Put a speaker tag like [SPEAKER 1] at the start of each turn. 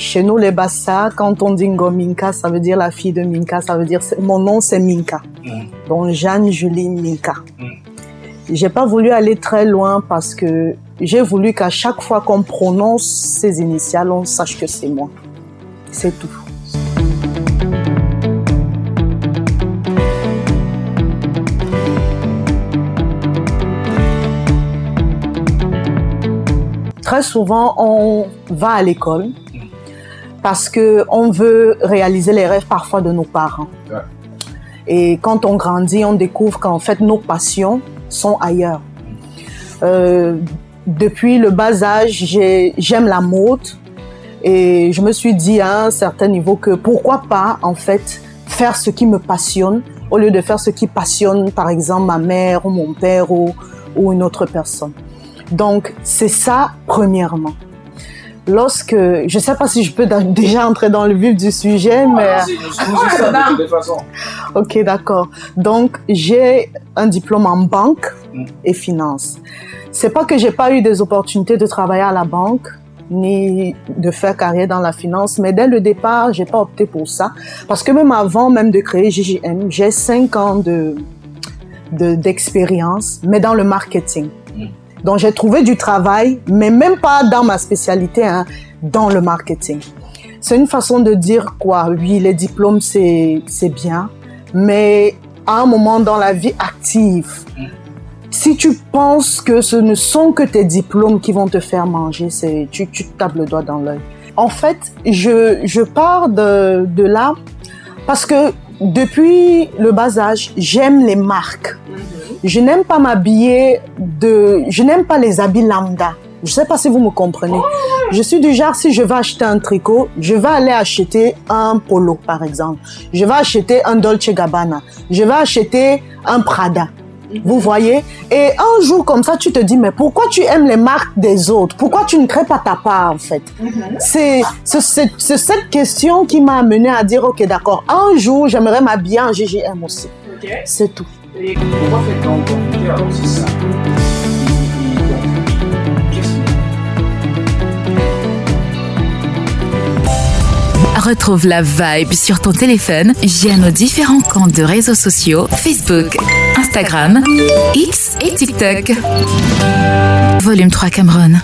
[SPEAKER 1] chez nous, les Bassa, quand on dit Ngominka, ça veut dire la fille de Minka, ça veut dire mon nom c'est Minka. Donc Jeanne-Julie Minka. J'ai pas voulu aller très loin parce que j'ai voulu qu'à chaque fois qu'on prononce ces initiales, on sache que c'est moi. C'est tout. Très souvent, on va à l'école parce qu'on veut réaliser les rêves parfois de nos parents. Ouais. Et quand on grandit, on découvre qu'en fait, nos passions sont ailleurs. Depuis le bas âge, j'aime la mode et je me suis dit à un certain niveau que pourquoi pas en fait faire ce qui me passionne au lieu de faire ce qui passionne par exemple ma mère ou mon père ou une autre personne. Donc, c'est ça, premièrement. Lorsque, je ne sais pas si je peux déjà entrer dans le vif du sujet, mais... de toute façon. Ok, d'accord. Donc, j'ai un diplôme en banque et finance. C'est pas que j'ai pas eu des opportunités de travailler à la banque, ni de faire carrière dans la finance, mais dès le départ, j'ai pas opté pour ça. Parce que même avant même de créer JJM, j'ai 5 ans d'expérience, mais dans le marketing. Donc, j'ai trouvé du travail, mais même pas dans ma spécialité, hein, dans le marketing. C'est une façon de dire quoi? Oui, les diplômes, c'est bien, mais à un moment dans la vie active, si tu penses que ce ne sont que tes diplômes qui vont te faire manger, tu tapes le doigt dans l'œil. En fait, je pars de là parce que depuis le bas âge, j'aime les marques. Je n'aime pas m'habiller je n'aime pas les habits lambda. Je sais pas si vous me comprenez. Je suis du genre, si je vais acheter un tricot, je vais aller acheter un polo, par exemple. Je vais acheter un Dolce Gabbana. Je vais acheter un Prada. Vous voyez? Et un jour comme ça, tu te dis, mais pourquoi tu aimes les marques des autres? Pourquoi tu ne crées pas ta part, en fait? C'est cette question qui m'a amené à dire, ok, d'accord, un jour, j'aimerais m'habiller en GGM aussi. Okay. C'est tout.
[SPEAKER 2] Et pourquoi fait-on compliqué alors c'est ça?
[SPEAKER 3] Retrouve la vibe sur ton téléphone via nos différents comptes de réseaux sociaux Facebook, Instagram, X et TikTok. Volume 3 Cameroun.